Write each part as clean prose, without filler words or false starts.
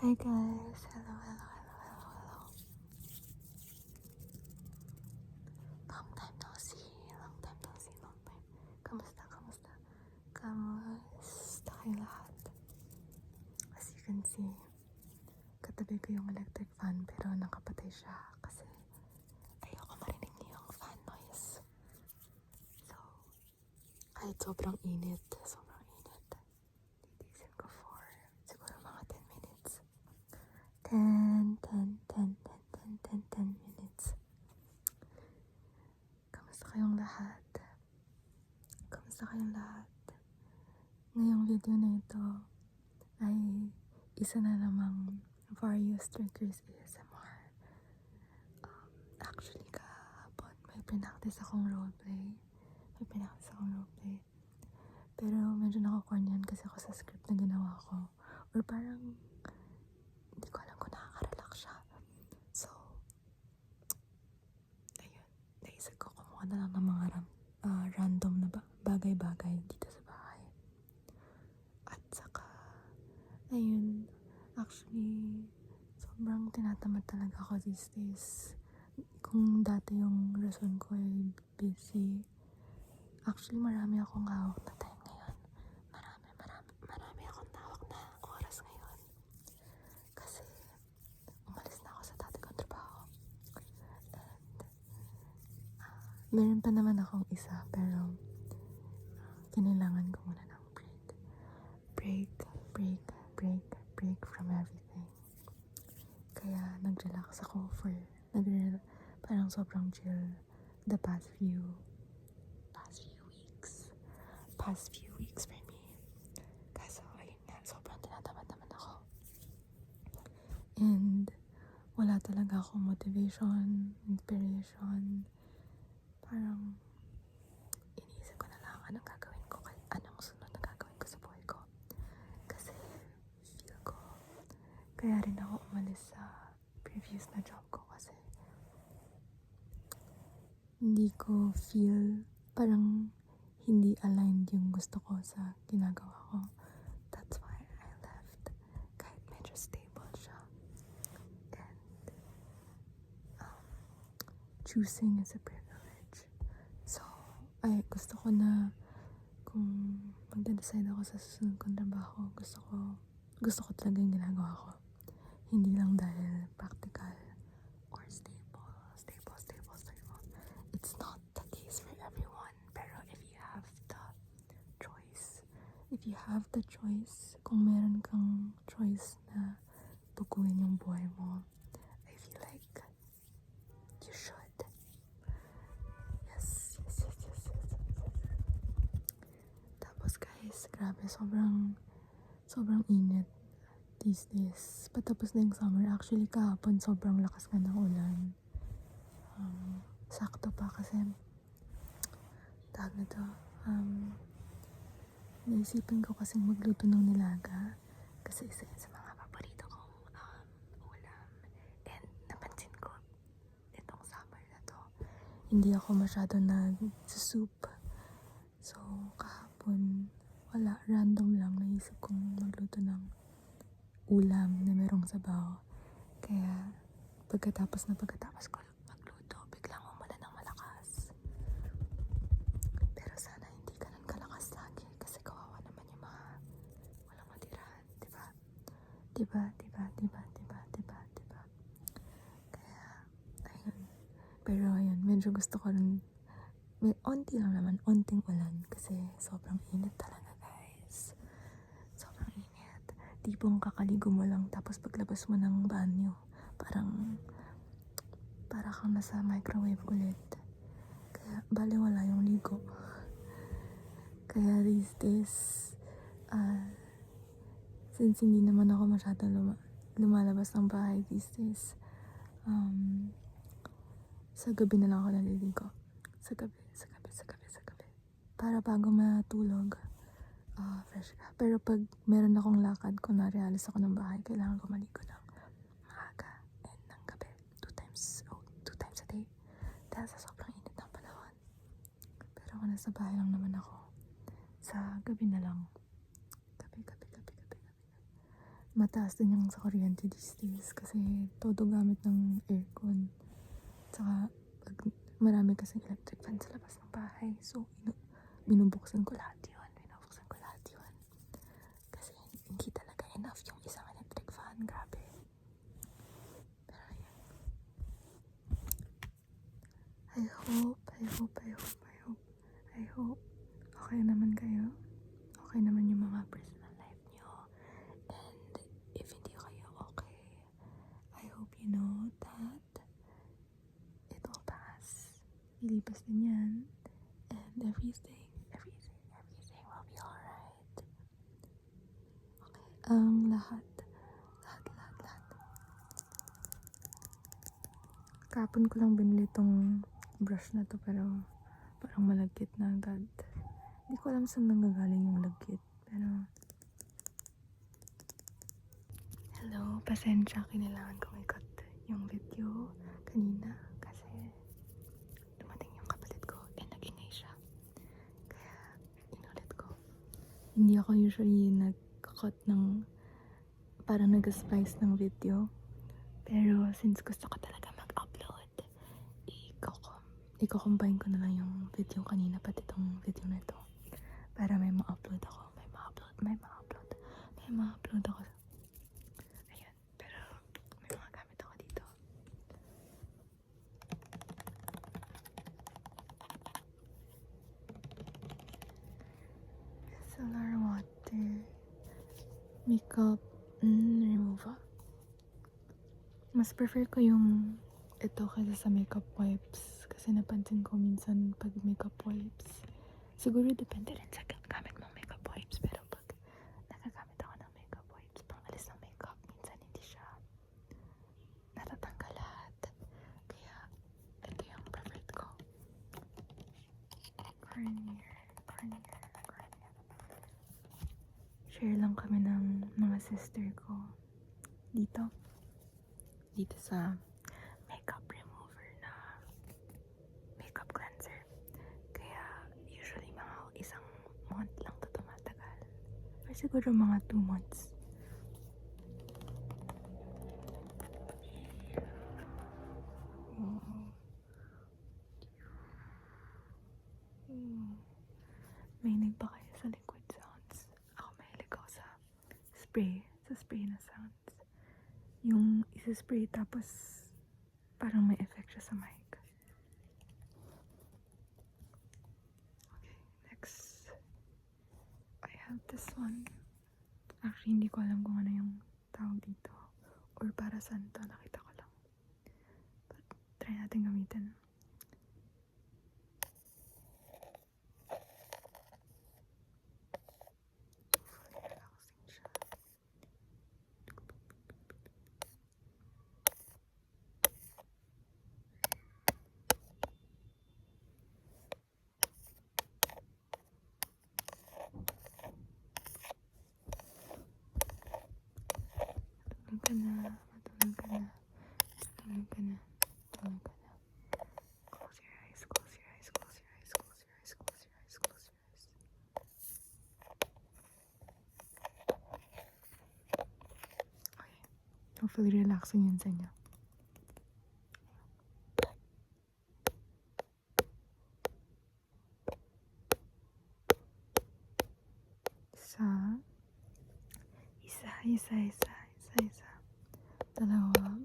Hi guys! Hello, hello, hello, hello, hello. Long time no see, long time no see, long time. Kamusta, kamusta? Kamusta kayo lahat? As you can see, katabi ko yung electric fan pero nakapatay siya kasi ayoko marinig niyo yung fan noise. So, kahit sobrang init, titiisin ko for siguro mga 10 minutes. 10 minutes. Kamusta kayong lahat? Kamusta kayong lahat? Ngayong video na ito ay isa na namang various triggers ASMR. Actually, kahapon may pinaktis akong roleplay. Pero medyo nakakornyan kasi ako sa script na ginawa ko. Or parang hindi ko alam kung nakaka-relax siya. So, ayun. Naisip ko kumuha na lang ng mga random na bagay-bagay dito sa bahay. At saka, ayun. Actually, sobrang tinatamad talaga ako these days. Kung dati yung rason ko ay busy, actually marami akong hawak na time ngayon. Marami akong hawak na oras ngayon. Kasi, umalis na ako sa dati kong trabaho. And, meron pa naman akong isa, pero kinailangan ko muna ng break from everything. Kaya nag-relax ako parang sobrang chill the past few weeks for me. Kaso ayun nga, sobrang tinatamad naman ako. And wala talaga akong motivation, inspiration. Parang iniisip ko na lang anong sunod na gagawin ko sa buhay ko. Kasi feel ko kaya rin ako umalis sa previous na job ko kasi hindi ko feel parang hindi aligned yung gusto ko sa ginagawa ko. That's why I left. Kahit medyo stable siya. And choosing is a privilege. So, gusto ko na kung magde-decide ako sa susunod kong trabaho, gusto ko talaga yung ginagawa ko. Hindi lang dahil practical or stable. It's not the case for everyone. Pero if you have the choice, kung meron kang choice na baguhin yung buhay mo, I feel like you should. Yes. Tapos guys, grabe, sobrang init these days. Patapos na yung summer. Actually, kahapon sobrang lakas nga ng ulan. Sakto pa kasi naisipan ko kasing magluto ng nilaga kasi isa yun sa mga paborito kong ulam. And napansin ko itong summer na to, hindi ako masyado nag-soup. So, kahapon, wala, random lang naisip kong magluto ng ulam na merong sabaw. Kaya, pagkatapos ko magluto, biglang umulan ng malakas. Pero sana hindi ganun kalakas lagi kasi kawawa naman yung mga walang matirahan, diba? Kaya, ayun. Pero ayun, medyo gusto ko rin, may onting ulan kasi sobrang init talaga guys. Sobrang init. Tipong kakaligo mo lang tapos paglabas mo ng banyo, para kang nasa microwave ulit. Kaya baliwala yung ligo. Kaya these days, since hindi naman ako masyado lumalabas ng bahay these days, sa gabi na lang ako naliligo. Sa gabi. Para bago matulog, fresh ka. Pero pag meron akong lakad, kunwari alis ako ng bahay, kailangan ko maligo ng maaga and ng gabi. 2 times a day. Dahil sa sobrang init ng panahon. Pero kung nasa bahay lang naman ako, sa gabi na lang. Gabi. mataas din yung sa kuryente these days kasi todo gamit ng aircon. Tsaka pag marami kasing electric fan sa labas ng bahay, so binubuksan ko lahat yun. Kasi hindi talaga enough yung isang electric fan, grabe. Pero ayun. I hope okay naman kayo. Okay naman yung mga personal life nyo. And if hindi kayo okay, I hope you know that it will pass. Lilipas din yan. And everything will be alright. Okay. Ang lahat. Kapon ko lang binili tong brush na to pero parang malagkit na agad. Hindi ko alam saan nanggagaling yung lagkit. Pero hello, pasensya, kailangan kong i-cut yung video kanina kasi dumating yung kapatid ko and nag-ingay siya. Kaya inulit ko. Hindi ako usually nag-cut ng parang nag-splice ng video. Pero since gusto ko talaga mag-upload, i-combine ko na lang yung video kanina pati itong video na ito. Para may ma-upload ako. May ma-upload ako. Ayan. Pero may mga gamit ako dito. Micellar water. Makeup remover. Mas prefer ko yung ito kaysa sa makeup wipes. Kasi napansin ko minsan pag makeup wipes, siguro depende rin sa gamit mong makeup wipes. Pero pag nagagamit ako ng makeup wipes, pang alis ng makeup, minsan hindi siya natatanggal lahat. Kaya ito yung preferred ko. Garnier. Share lang kami ng mga sister ko dito sa makeup remover na makeup cleanser. Kaya usually mga isang month lang ito tumatagal. Or siguro mga 2 months. Mahilig ba kayo sa liquid sounds? Ako mahilig ako sa spray na sounds. Yung isa-spray tapos parang may effect siya sa mic. Okay, next. I have this one. Actually, hindi ko alam kung ano yung tawag dito. Or para saan to, nakita ko lang. But, try natin gamitin. Relaxing siya. Matulog ka na. Close your eyes. Okay. Hopefully relaxing yun sa inyo. Isa. Dalawa.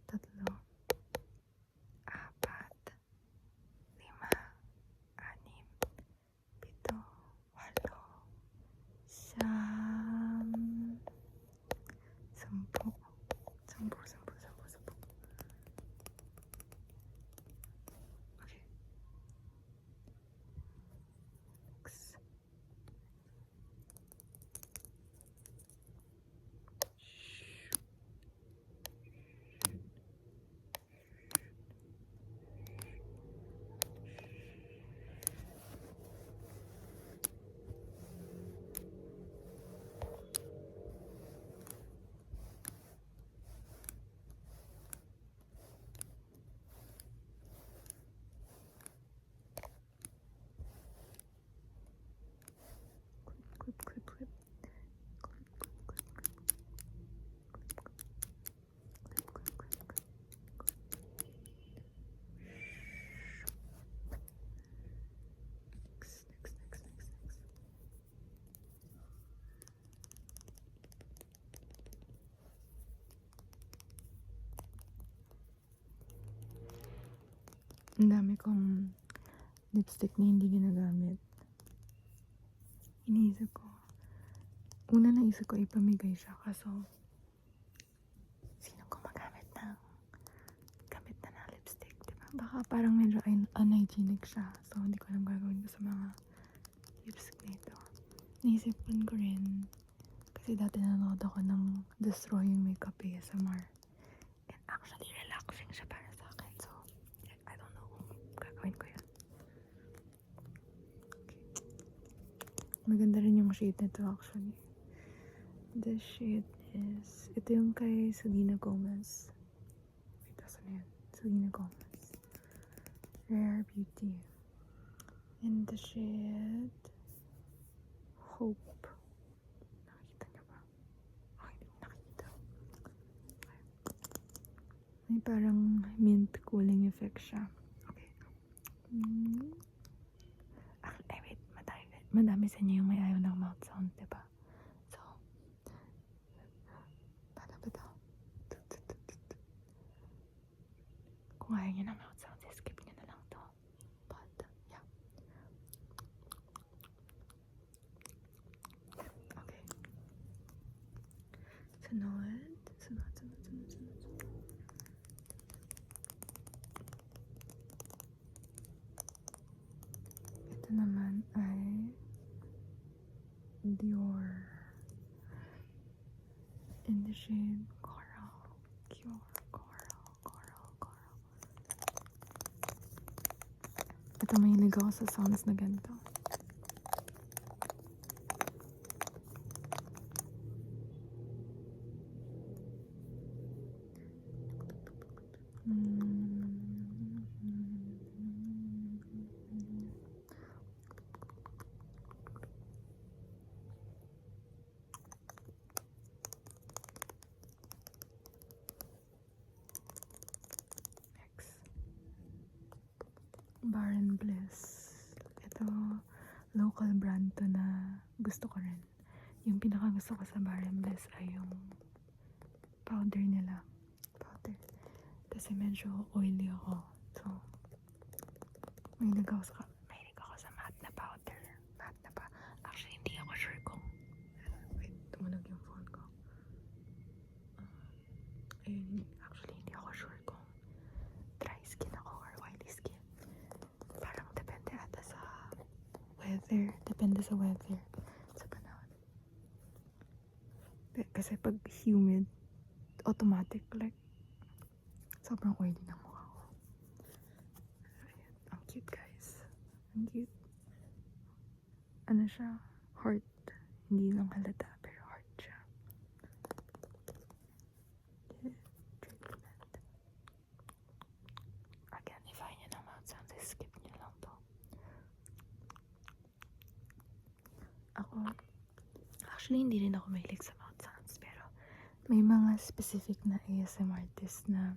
Tatlo. 4. 5. 6. 7. 8. 9. 10. 10. Okay. Next. Ang dami kong lipstick na hindi ginagamit. Iniisip ko. Una naisip ko ipamigay siya. Kaso, sino gumagamit ng gamit na lipstick, diba? Baka parang medyo unhygienic siya. So, hindi ko alam gagawin ko sa mga lipstick na ito. Naisipan ko rin. Kasi dati nanood ako ng Destroying Makeup ASMR. And actually, relaxing siya para sa akin. So, I don't know kung gagawin ko yun. Okay. Maganda rin yung shade nito actually. This shade is, ito yung kay Selena Gomez. Wait, asan na yun? Selena Gomez. Rare Beauty. And the shade Hope. Nakikita niyo ba? Ay, hindi ko nakita. May parang mint cooling effect siya. Okay. Ay, wait. Madami sa inyo yung may ayaw ng mouth sound, diba? So, paano ba ito? Kung ayaw nyo ng mouth sound, skip nyo na lang to. But, yeah. Okay. Sunod. Ito naman ay Dior. In the shade Coral. Coral. Ito, mahilig ako sa sounds na ganito. Bar and Bliss. Ito, local brand to na gusto ko rin. Yung pinaka gusto ko sa Bar and Bliss ay yung powder nila. Kasi medyo oily ako. So, mahilig ako sa matte na powder. Actually, hindi ako sure kung wait, tumunog yung phone ko. Actually, hindi ako sure kung dry skin ako or oily skin. Parang depende ata sa weather. Sa panahon. Kasi pag humid, automatic, like, sobrang oily ng mukha ko. Ayan, ang cute guys. Ang cute. Ano siya? Heart. Hindi lang halata, pero heart siya. Treatment. Again, if ayaw nyo ng mouth sounds, skip nyo lang to. Actually, hindi rin ako mahilig sa mouth sounds, pero may mga specific na ASMR artist na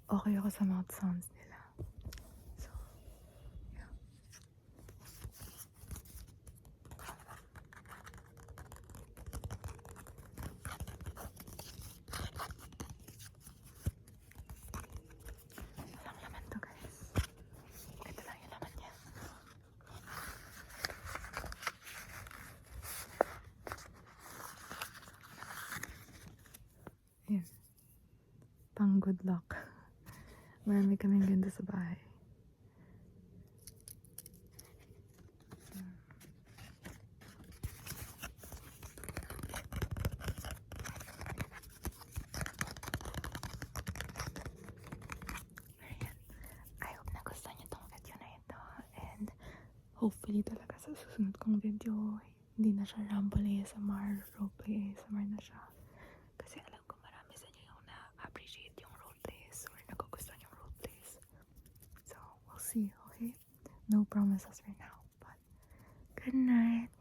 okay ako sa mouth sounds nila. So, yeah. Walang laman to, guys. Ito lang yung laman niya. Ayan. Pang good luck. Marami kaming ganda sa bahay. Ayan. I hope nagustuhan niyo tong video na ito. And hopefully talaga sa susunod kong video, hindi na siya ramble ASMR, roleplay ASMR na siya. Kasi alam ko marami sa inyo yung na-appreciate yung roleplays or nagugustuhan yung roleplays. So, we'll see, okay? No promises right now, but good night.